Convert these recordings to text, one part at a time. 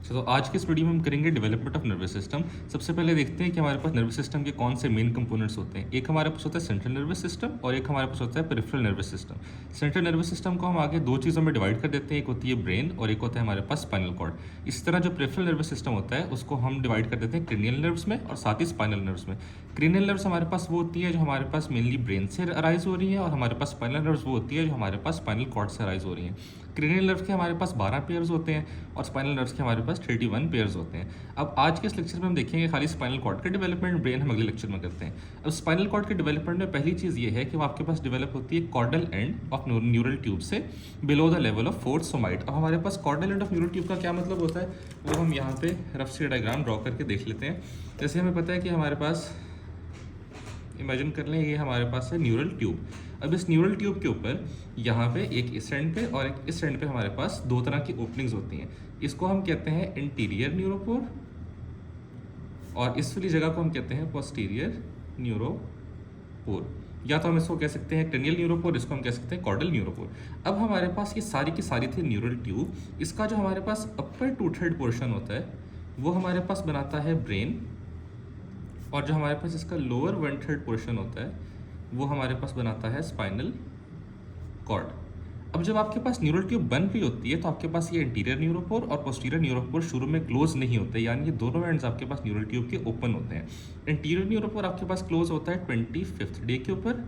तो आज की इस वीडियो में हम करेंगे डेवलपमेंट ऑफ नर्वस सिस्टम। सबसे पहले देखते हैं कि हमारे पास नर्वस सिस्टम के कौन से मेन कंपोनेंट्स होते हैं। एक हमारे पास होता है सेंट्रल नर्वस सिस्टम और एक हमारे पास होता है peripheral nervous system. Central nervous system को हम आगे दो चीज़ों में डिवाइड कर देते हैं, एक होती है ब्रेन और एक होता है हमारे पास स्पाइनल कॉर्ड। इसी तरह जो पेरिफेरल नर्वस सिस्टम होता है उसको हम डिवाइड कर देते हैं क्रेनियल नर्व्स में और साथ ही स्पाइनल नर्व्स में। क्रेनियल नर्व्स हमारे पास वो होती है जो हमारे पास मेनली ब्रेन से अराइज हो रही है और हमारे पास स्पाइनल नर्व्स वो होती है जो हमारे पास स्पाइनल कॉर्ड से अराइज हो रही है। क्रेनियल नर्व्स के हमारे पास 12 पेयर्स होते हैं और स्पाइनल नर्व्स के हमारे पास 31 पेयर्स होते हैं। अब आज के इस लेक्चर में हम देखेंगे खाली स्पाइनल कॉर्ड के डेवलपमेंट, ब्रेन हम अगले लेक्चर में करते हैं। अब स्पाइनल कॉर्ड के डेवलपमेंट में पहली चीज़ ये है कि वो आपके पास डेवलप होती है caudal end of neural tube से below the level of fourth somite. अब हमारे पास caudal end of neural tube का क्या मतलब होता है वो हम यहाँ पे रफ से डायग्राम ड्रॉ करके देख लेते हैं। जैसे हमें पता है कि हमारे पास इमेजिन कर लें ये हमारे पास है न्यूरल ट्यूब। अब इस न्यूरल ट्यूब के ऊपर यहाँ पे एक इस एंड पे और एक इस एंड पे हमारे पास दो तरह की ओपनिंग्स होती हैं। इसको हम कहते हैं इंटीरियर न्यूरोपोर और इस वाली जगह को हम कहते हैं पोस्टीरियर न्यूरोपोर, या तो हम इसको कह सकते हैं क्रेनियल न्यूरोपोर, इसको हम कह सकते हैं कॉर्डल न्यूरोपोर। अब हमारे पास ये सारी की सारी थी न्यूरल ट्यूब। इसका जो हमारे पास अपर टू थर्ड पोर्शन होता है वो हमारे पास बनाता है ब्रेन और जो हमारे पास इसका लोअर वन थर्ड पोर्शन होता है वो हमारे पास बनाता है स्पाइनल कॉर्ड। अब जब आपके पास न्यूरल ट्यूब बन रही होती है तो आपके पास ये इंटीरियर न्यूरोपोर और पोस्टीरियर न्यूरोपोर शुरू में क्लोज नहीं होते, यानी ये दोनों एंड्स आपके पास न्यूरल ट्यूब के ओपन होते हैं। इंटीरियर न्यूरोपोर आपके पास क्लोज होता है 25th डे के ऊपर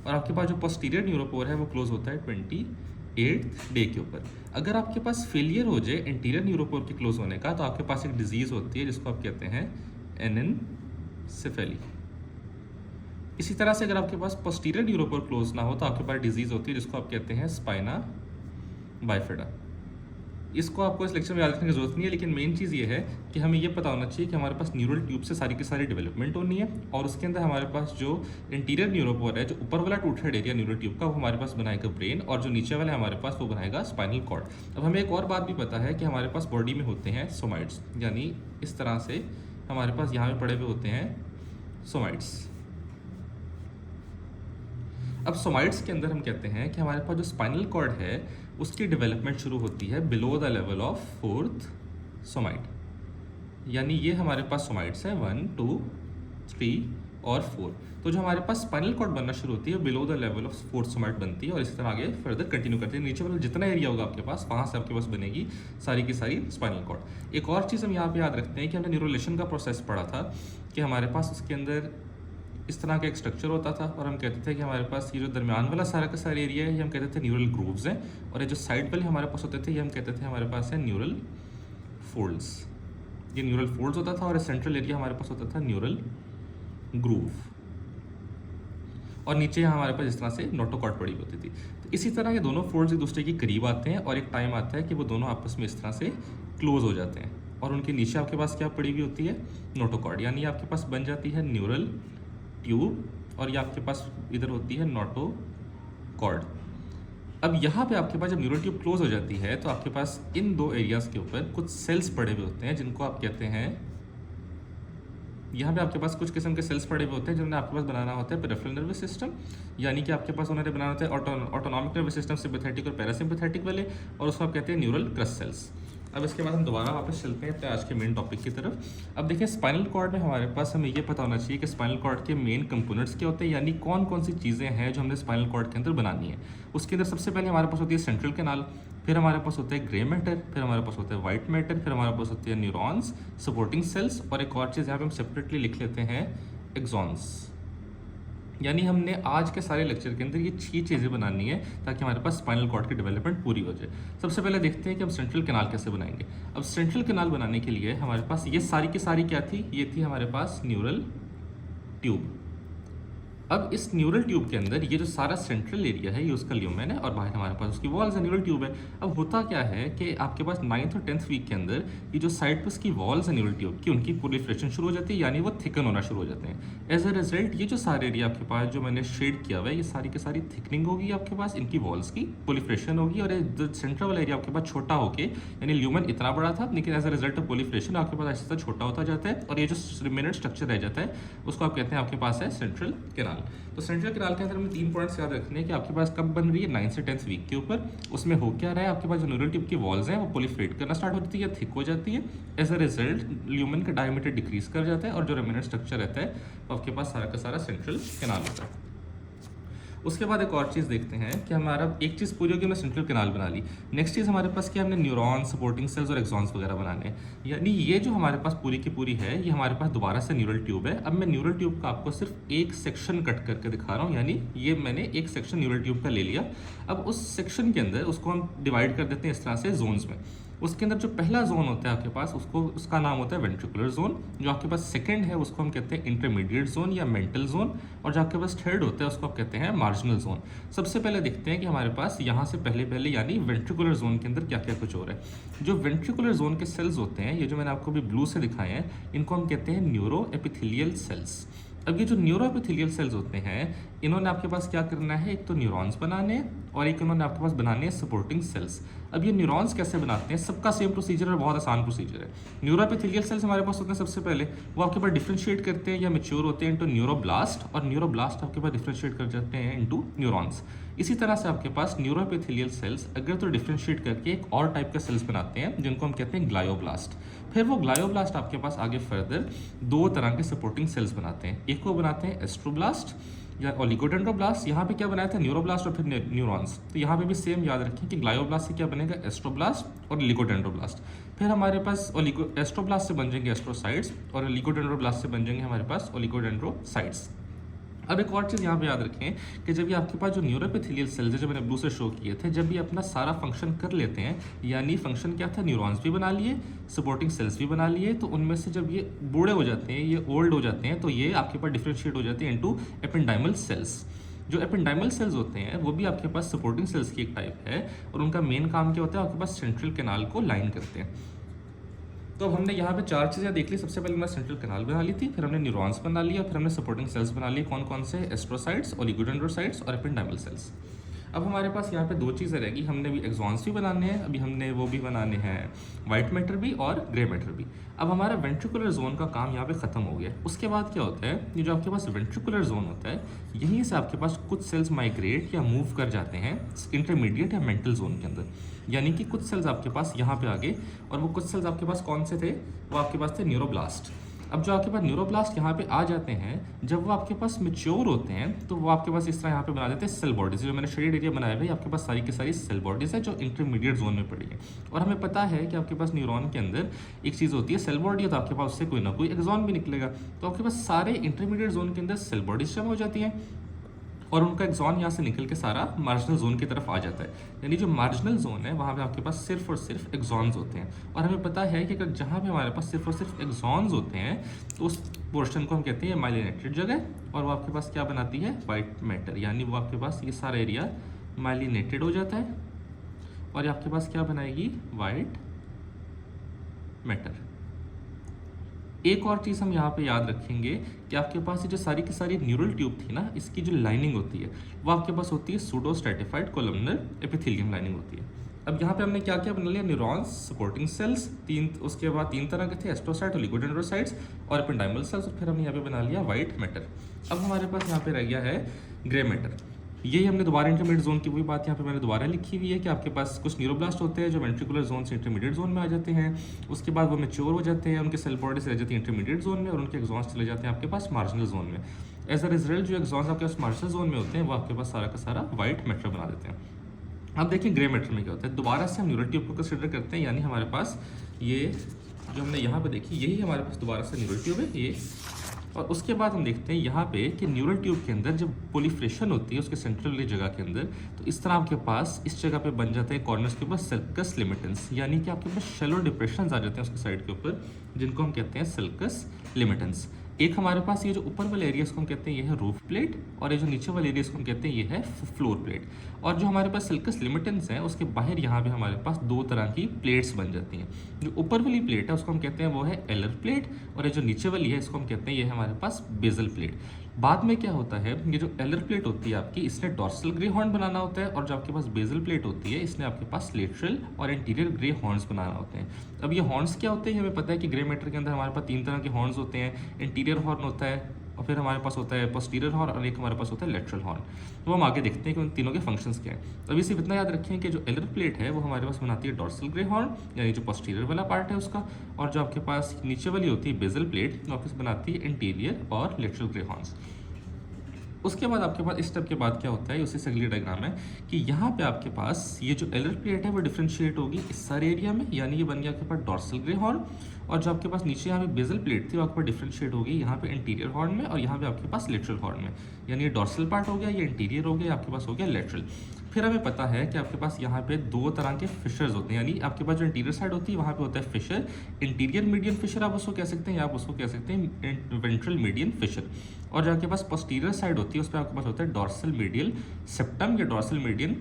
और आपके पास जो पोस्टीरियर न्यूरोपोर है वो क्लोज होता है 28th डे के ऊपर। अगर आपके पास फेलियर हो जाए इंटीरियर न्यूरोपोर के क्लोज होने का तो आपके पास एक डिजीज़ होती है जिसको आप कहते हैं एनेनसेफेली। इसी तरह से अगर आपके पास पोस्टीरियर न्यूरोपोर क्लोज ना हो तो आपके पास डिजीज होती है जिसको आप कहते हैं स्पाइना बाइफिडा। इसको आपको इस लेक्चर में याद रखने की जरूरत नहीं है, लेकिन मेन चीज़ ये है कि हमें ये पता होना चाहिए कि हमारे पास न्यूरल ट्यूब से सारी की सारी डेवलपमेंट होनी है और उसके अंदर हमारे पास जो इंटीरियर न्यूरोपोर है, जो ऊपर वाला two third area neural tube का, वो हमारे पास बनाएगा ब्रेन और जो नीचे वाला हमारे पास वो बनाएगा स्पाइनल कॉर्ड। अब हमें एक और बात भी पता है कि हमारे पास बॉडी में होते हैं सोमाइट्स, यानी इस तरह से हमारे पास यहाँ पे पड़े हुए होते हैं सोमाइट्स। अब सोमाइट्स के अंदर हम कहते हैं कि हमारे पास जो स्पाइनल कॉर्ड है उसकी डेवलपमेंट शुरू होती है below the level of fourth somite, यानी ये हमारे पास सोमाइट्स है 1, 2, 3 और 4। तो जो हमारे पास स्पाइनल कॉर्ड बनना शुरू होती है below the level of fourth somite बनती है और इसी तरह आगे फर्दर कंटिन्यू करती है। नीचे वाला जितना एरिया होगा आपके पास वहाँ से आपके पास बनेगी सारी की सारी स्पाइनल कॉर्ड। एक और चीज़ हम यहाँ पे याद रखते हैं कि हमने न्यूरोलेशन का प्रोसेस पढ़ा था कि हमारे पास उसके अंदर इस तरह का एक स्ट्रक्चर होता था और हम कहते थे कि हमारे पास ये जो दरमियान वाला सारा का सारा एरिया है ये हम कहते थे न्यूरल ग्रूव्स हैं और ये जो साइड वाले हमारे पास होते थे ये हम कहते थे हमारे पास है न्यूरल फोल्ड्स। ये न्यूरल फोल्ड्स होता था और सेंट्रल एरिया हमारे पास होता था न्यूरल ग्रूव और नीचे हमारे पास इस तरह से नोटोकॉर्ड पड़ी होती थी। तो इसी तरह ये दोनों फोल्ड्स एक दूसरे के करीब आते हैं और एक टाइम आता है कि वो दोनों आपस में इस तरह से क्लोज हो जाते हैं और उनके नीचे आपके पास क्या पड़ी हुई होती है नोटोकॉर्ड, यानी आपके पास बन जाती है न्यूरल ट्यूब और ये आपके पास इधर होती है नोटोकॉर्ड। अब यहाँ पे आपके पास जब न्यूरल ट्यूब क्लोज हो जाती है तो आपके पास इन दो एरियाज के ऊपर कुछ सेल्स पड़े हुए होते हैं जिनको आप कहते हैं, यहाँ पे आपके पास कुछ किस्म के सेल्स पड़े हुए होते हैं जिन्होंने आपके पास बनाना होता है पेरिफेरल नर्वस सिस्टम, यानी कि आपके पास उन्होंने बनाना होता है ऑटोनॉमिक नर्वस सिस्टम सिंपैथेटिक और पैरासिम्पैथेटिक वाले, और उसको आप कहते हैं न्यूरल क्रस्ट सेल्स। अब इसके बाद हम दोबारा वापस चलते हैं अपने आज के मेन टॉपिक की तरफ। अब देखिए स्पाइनल कॉर्ड में हमारे पास हमें ये पता होना चाहिए कि स्पाइनल कॉर्ड के मेन कंपोनेंट्स क्या होते हैं, यानी कौन कौन सी चीज़ें हैं जो हमने स्पाइनल कॉर्ड के अंदर बनानी है। उसके अंदर सबसे पहले हमारे पास होती है सेंट्रल कैनाल, फिर हमारे पास होता है ग्रे मैटर, फिर हमारे पास होता है वाइट मैटर, फिर हमारे पास होती है न्यूरॉन्स, सपोर्टिंग सेल्स और एक और चीज़ यहाँ पे हम सेपरेटली लिख लेते हैं एक्सॉन्स। यानी हमने आज के सारे लेक्चर के अंदर ये 6 चीज़ें बनानी है ताकि हमारे पास स्पाइनल कॉर्ड की डेवलपमेंट पूरी हो जाए। सबसे पहले देखते हैं कि हम सेंट्रल कैनाल कैसे बनाएंगे। अब सेंट्रल कैनाल बनाने के लिए हमारे पास ये सारी की सारी क्या थी, ये थी हमारे पास न्यूरल ट्यूब। अब इस न्यूरल ट्यूब के अंदर ये जो सारा सेंट्रल एरिया है ये उसका ल्यूमेन है और बाहर हमारे पास उसकी वॉल्स है, न्यूरल ट्यूब है। अब होता क्या है कि आपके पास 9th और 10th वीक के अंदर ये जो साइड पर उसकी वॉल्स है न्यूरल ट्यूब की उनकी प्रोलिफरेशन शुरू हो जाती है, यानी वो थिकन होना शुरू हो जाते हैं। एज अ रिजल्ट ये जो सारे एरिया आपके पास जो मैंने शेड किया हुआ है ये सारी की सारी थिकनिंग होगी आपके पास, इनकी वॉल्स की प्रोलिफरेशन होगी और जो सेंट्रल वाला एरिया आपके पास छोटा होके, यानी ल्यूमेन इतना बड़ा था लेकिन as a result of proliferation आपके पास ऐसा छोटा होता जाता है और ये जो रिमेनेंट स्ट्रक्चर रह जाता है उसको आप कहते हैं आपके पास है सेंट्रल कैनाल। कैनाल। तो सेंट्रल कैनाल के अंदर हमें 3 पॉइंट्स याद रखने हैं कि आपके पास कब बन रही है 9 से 10th वीक के ऊपर। उसमें हो क्या रहा है, आपके पास जो न्यूरल ट्यूब की वॉल्स हैं वो प्रोलिफरेट करना स्टार्ट होती है या थिक हो जाती है। एज अ रिजल्ट ल्यूमेन का डायमीटर डिक्रीज कर जाता है और जो रिमेनेंट स्ट्रक्चर रहता है वो आपके पास सारा का सारा सेंट्रल कैनाल होता है। उसके बाद एक और चीज़ देखते हैं कि हमारा एक चीज़ पूरी होगी, हमने सेंट्रल कैनाल बना ली। नेक्स्ट चीज़ हमारे पास क्या, हमने न्यूरॉन, सपोर्टिंग सेल्स और एक्सॉन्स वगैरह बनाने हैं। यानी ये जो हमारे पास पूरी की पूरी है ये हमारे पास दोबारा से न्यूरल ट्यूब है। अब मैं न्यूरल ट्यूब का आपको सिर्फ एक सेक्शन कट करके दिखा रहा हूँ, यानी ये मैंने एक सेक्शन न्यूरल ट्यूब का ले लिया। अब उस सेक्शन के अंदर उसको हम डिवाइड कर देते हैं इस तरह से जोन्स में। उसके अंदर जो पहला जोन होता है आपके पास उसका नाम होता है वेंट्रिकुलर जोन। जो आपके पास सेकंड है उसको हम कहते हैं इंटरमीडिएट जोन या मेंटल जोन, और जो आपके पास थर्ड होता है उसको आप कहते हैं मार्जिनल जोन। सबसे पहले देखते हैं कि हमारे पास यहाँ से पहले यानी वेंट्रिकुलर जोन के अंदर क्या क्या कुछ हो रहा है। जो वेंट्रिकुलर जोन के सेल्स होते हैं, ये जो मैंने आपको अभी ब्लू से दिखाए हैं, इनको हम कहते हैं न्यूरो एपिथेलियल सेल्स। अब ये जो न्यूरो एपिथेलियल सेल्स होते हैं, इन्होंने आपके पास क्या करना है, एक तो न्यूरॉन्स बनाने हैं और एक इन्होंने आपके पास बनाने हैं सपोर्टिंग सेल्स। अब ये न्यूरॉन्स कैसे बनाते हैं, सबका सेम प्रोसीजर और बहुत आसान प्रोसीजर है। न्यूरो एपिथेलियल सेल्स हमारे पास होते हैं सबसे पहले, वो आपके पास डिफ्रेंशिएट करते हैं या मेच्योर होते हैं इनटू न्यूरोब्लास्ट, और न्यूरोब्लास्ट आपके पास डिफ्रेंशिएट कर जाते हैं इनटू न्यूरॉन्स। इसी तरह से आपके पास न्यूरो एपिथेलियल सेल्स अगर तो डिफ्रेंशिएट करके एक और टाइप के सेल्स बनाते हैं जिनको हम कहते हैं ग्लायोब्लास्ट। फिर वो ग्लायोब्लास्ट आपके पास आगे फर्दर दो तरह के सपोर्टिंग सेल्स बनाते हैं। एक को बनाते हैं एस्ट्रोब्लास्ट या ओलिगोडेंड्रोब्लास्ट। यहाँ पे क्या बनाया था, न्यूरोब्लास्ट और फिर न्यूरॉन्स। तो यहाँ पे भी सेम याद रखें कि ग्लायोब्लास्ट से क्या बनेगा, एस्ट्रोब्लास्ट और ओलिगोडेंड्रोब्लास्ट। फिर हमारे पास एस्ट्रोब्लास्ट से बन जाएंगे एस्ट्रोसाइट्स और ओलिगोडेंड्रोब्लास्ट से बन जाएंगे हमारे पास ओलिगोडेंड्रोसाइट्स। अब एक और चीज़ यहाँ पे याद रखें कि जब ये आपके पास जो न्यूरो एपिथेलियल सेल्स है जो मैंने ब्लू से शो किए थे, जब ये अपना सारा फंक्शन कर लेते हैं, यानी फंक्शन क्या था, न्यूरॉन्स भी बना लिए, सपोर्टिंग सेल्स भी बना लिए, तो उनमें से जब ये बूढ़े हो जाते हैं, ये ओल्ड हो जाते हैं, तो ये आपके पास डिफ्रेंशिएट हो जाते हैं इनटू एपेंडाइमल सेल्स। जो एपेंडाइमल सेल्स होते हैं वो भी आपके पास सपोर्टिंग सेल्स की एक टाइप है, और उनका मेन काम क्या होता है, आपके पास सेंट्रल कैनाल को लाइन करते हैं। तो अब हमने यहाँ पे 4 चीज़ें देख ली। सबसे पहले हमने सेंट्रल कैनाल बना ली थी, फिर हमने न्यूरॉन्स बना लिया, फिर हमने सपोर्टिंग सेल्स बना लिए। कौन कौन से, एस्ट्रोसाइट्स, ओलिगोडेंड्रोसाइट्स और एपेंडाइमल सेल्स। अब हमारे पास यहाँ पे 2 चीज़ें रहेगी, हमने भी एक्सॉन्स भी बनाने हैं, अभी हमने वो भी बनाने हैं वाइट मैटर भी और ग्रे मैटर भी। अब हमारा वेंट्रिकुलर जोन का काम यहाँ पे ख़त्म हो गया। उसके बाद क्या होता है, ये जो आपके पास वेंट्रिकुलर जोन होता है, यहीं से आपके पास कुछ सेल्स माइग्रेट या मूव कर जाते हैं इंटरमीडिएट या मेंटल जोन के अंदर। यानी कि कुछ सेल्स आपके पास यहाँ पे आ गए, और वो कुछ सेल्स आपके पास कौन से थे, वो आपके पास थे न्यूरोब्लास्ट। अब जो आपके पास न्यूरोब्लास्ट यहाँ पे आ जाते हैं, जब वो आपके पास मेच्योर होते हैं तो वो आपके पास इस तरह यहाँ पे बना देते हैं सेल बॉडीज। जो मैंने शेडेड एरिया बनाया है, आपके पास सारी की सारी सेल बॉडीज है जो इंटरमीडिएट जोन में पड़ी है। और हमें पता है कि आपके पास न्यूरॉन के अंदर एक चीज़ होती है सेल बॉडी है, तो आपके पास उससे कोई ना कोई एक्सॉन भी निकलेगा। तो आपके पास सारे इंटरमीडिएट जोन के अंदर सेल बॉडीज जमा हो जाती हैं, और उनका एक्सॉन यहाँ से निकल के सारा मार्जिनल जोन की तरफ आ जाता है। यानी जो मार्जिनल जोन है वहाँ पे आपके पास सिर्फ और सिर्फ एक्सॉन्स होते हैं। और हमें पता है कि अगर जहाँ पे हमारे पास सिर्फ और सिर्फ एक्सॉन्स होते हैं तो उस पोर्शन को हम कहते हैं माइलिनेटेड जगह, और वो आपके पास क्या बनाती है, वाइट मैटर। यानी वो आपके पास ये सारा एरिया माइलिनेटेड हो जाता है, और ये आपके पास क्या बनाएगी, वाइट मैटर। एक और चीज़ हम यहाँ पे याद रखेंगे कि आपके पास ये जो सारी की सारी न्यूरल ट्यूब थी ना, इसकी जो लाइनिंग होती है वो आपके पास होती है pseudo stratified columnar epithelium lining होती है। अब यहाँ पे हमने क्या क्या बना लिया, न्यूरॉन्स, सपोर्टिंग सेल्स, उसके बाद 3 तरह के थे, एस्ट्रोसाइट, ओलिगोडेंड्रोसाइट्स और एपेंडाइमल सेल्स, और फिर हमने यहाँ पे बना लिया वाइट मैटर। अब हमारे पास यहाँ पे रह गया है ग्रे मैटर। यही हमने दोबारा इंटरमीडिएट जोन की वही बात यहाँ पे मैंने दोबारा लिखी हुई है कि आपके पास कुछ न्यूरोब्लास्ट होते हैं जो वेंट्रिकुलर जोन से इंटरमीडिएट जोन में आ जाते हैं। उसके बाद वो मेच्योर हो जाते हैं, उनके सेल बॉडीज रह जाती है इंटरमीडिएट जोन में, और उनके एक्सॉन्स चले जाते हैं आपके पास मार्जिनल जोन में। एज अ रिजल्ट जो एक्सॉन्स आपके पास मार्जिनल जोन में होते हैं वो आपके पास सारा का सारा वाइट मैटर बना देते हैं। अब देखिए ग्रे मैटर में क्या होता है, दोबारा से हम न्यूरल ट्यूब को कंसिडर करते हैं। यानी हमारे पास ये जो हमने यहाँ पे देखी, यही हमारे पास दोबारा से न्यूरल ट्यूब है ये। और उसके बाद हम देखते हैं यहाँ पे कि न्यूरल ट्यूब के अंदर जब प्रोलिफरेशन होती है उसके सेंट्रल वाली जगह के अंदर, तो इस तरह आपके पास इस जगह पे बन जाते हैं कॉर्नर्स के ऊपर सल्कस लिमिटेंस। यानी कि आपके पास शैलो डिप्रेशंस आ जाते हैं उसके साइड के ऊपर, जिनको हम कहते हैं सल्कस लिमिटेंस। एक हमारे पास ये जो ऊपर वाले एरिया इसको हम कहते हैं ये है रूफ प्लेट, और ये जो नीचे वाले एरिया इसको हम कहते हैं ये है फ्लोर प्लेट। और जो हमारे पास सल्कस लिमिटेंस है उसके बाहर यहाँ पे हमारे पास 2 तरह की प्लेट्स बन जाती हैं। जो ऊपर वाली प्लेट है उसको हम कहते हैं वो है एलर प्लेट, और ये जो नीचे वाली है इसको हम कहते हैं ये है हमारे पास बेजल प्लेट। बाद में क्या होता है, ये जो एलर प्लेट होती है आपकी, इसने डॉर्सल ग्रे हॉर्न बनाना होता है, और जो आपके पास बेजल प्लेट होती है इसने आपके पास लेटरल और इंटीरियर ग्रे हॉर्न्स बनाना होते हैं। अब ये हॉर्न्स क्या होते हैं, हमें पता है कि ग्रे मैटर के अंदर हमारे पास 3 तरह के हॉर्न्स होते हैं। इंटीरियर हॉर्न होता है, और फिर हमारे पास होता है पोस्टीरियर हॉर्न और एक हमारे पास होता है लेटरल हॉर्न। तो हम आगे देखते हैं कि उन तीनों के फंक्शंस क्या हैं। तो अभी सिर्फ इतना याद रखें कि जो एलर प्लेट है वो हमारे पास बनाती है डॉर्सल ग्रे हॉर्न, यानी जो पोस्टीरियर वाला पार्ट है उसका, और जो आपके पास नीचे वाली होती है बेजल प्लेट वो आपके पास बनाती है इंटीरियर और लेटरल ग्रे हॉर्न्स। उसके बाद आपके पास इस स्टेप के बाद क्या होता है, उसी से अगली डायग्राम है कि यहाँ पे आपके पास ये जो एलर प्लेट है वो डिफरेंशिएट होगी इस सारे एरिया में, यानी ये बन गया आपके पास डॉर्सल ग्रे हॉर्न, और जो आपके पास नीचे यहाँ पे बेजल प्लेट थी वो आपके पास डिफरेंशिएट होगी यहाँ पे इंटीरियर हॉर्न में और यहाँ पे आपके पास लेटरल हॉर्न में, यानी ये डॉर्सल पार्ट हो गया, ये इंटीरियर हो गया, आपके पास हो गया लेटरल। फिर हमें पता है कि आपके पास यहाँ पे दो तरह के फिशर्स होते हैं, यानी आपके पास जो इंटीरियर साइड होती है वहाँ पे होता है फिशर, इंटीरियर मीडियन फिशर आप उसको कह सकते हैं, या आप उसको कह सकते हैं वेंट्रल मीडियन फिशर, और जो आपके पास पोस्टीरियर साइड होती है उस पर आपके पास होता है डॉर्सल मीडियल सेप्टम या डॉर्सल मीडियन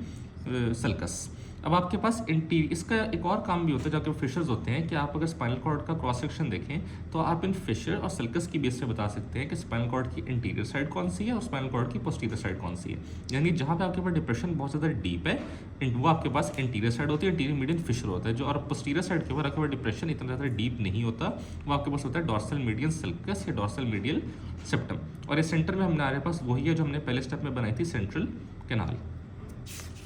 सल्कस। अब आपके पास इसका एक और काम भी होता है जो आपके फिशर्स होते हैं कि आप अगर स्पाइनल कॉर्ड का क्रॉस सेक्शन देखें तो आप इन फिशर और सल्कस की बेस से बता सकते हैं कि स्पाइनल कॉर्ड की इंटीरियर साइड कौन सी है और स्पाइनल कॉर्ड की पोस्टीरियर साइड कौन सी है। यानी जहाँ पे आपके पास डिप्रेशन बहुत ज़्यादा डीप है वो आपके पास इंटीरियर साइड होती है, इंटीरियर मीडियन फिशर होता है, जो और पोस्टीरियर साइड के ऊपर आपके पास डिप्रेशन इतना ज़्यादा डीप नहीं होता, वो आपके पास होता है डॉर्सल मीडियन सल्कस या डॉर्सल मीडियल सेप्टम। और इस सेंटर में हमारे पास वही है जो हमने पहले स्टेप में बनाई थी, सेंट्रल कैनाल।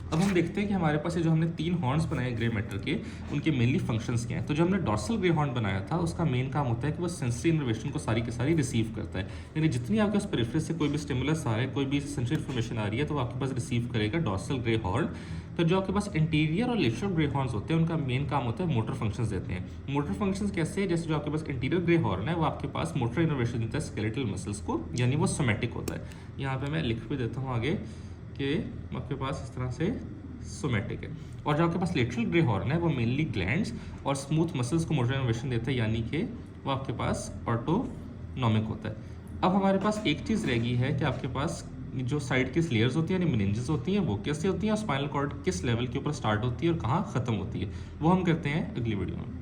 अब हम देखते हैं कि हमारे पास ये जो हमने तीन हॉर्न्स बनाए ग्रे मैटर के, उनके मेनली फंक्शंस क्या हैं। तो जो हमने डॉर्सल ग्रे हॉर्न बनाया था उसका मेन काम होता है कि वो सेंसरी इन्फॉर्मेशन को सारी की सारी रिसीव करता है, यानी जितनी आपके पास पेरिफेरल से कोई भी स्टिमुलस आ रहा है, कोई भी सेंसरी इन्फॉर्मेशन आ रही है तो वो आपके पास रिसीव करेगा डॉर्सल ग्रे हॉर्न। तो जो आपके पास इंटीरियर और लेटरल ग्रे हॉर्न्स होते हैं उनका मेन काम होता है मोटर फंक्शंस देते हैं। मोटर फंक्शंस कैसे है, जैसे जो आपके पास इंटीरियर ग्रे हॉर्न है वो आपके पास मोटर इनोवेशन देता है स्केलेटल मसल्स को, यानी वो सोमैटिक होता है। यहाँ पे मैं लिख भी देता हूँ आगे कि आपके पास इस तरह से सोमैटिक है। और जो आपके पास लेटरल ग्रे हॉर्न है वो मेनली ग्लैंड्स और स्मूथ मसल्स को मोटर इनोवेशन देता है, यानी कि वो आपके पास ऑटोनॉमिक होता है। अब हमारे पास एक चीज़ रह गई है कि आपके पास जो साइड की लेयर्स होती है यानी मेनिंजेस होती हैं वो कैसे होती हैं और स्पाइनल कॉर्ड किस लेवल के ऊपर स्टार्ट होती है और कहाँ ख़त्म होती है, वो हम करते हैं अगली वीडियो में।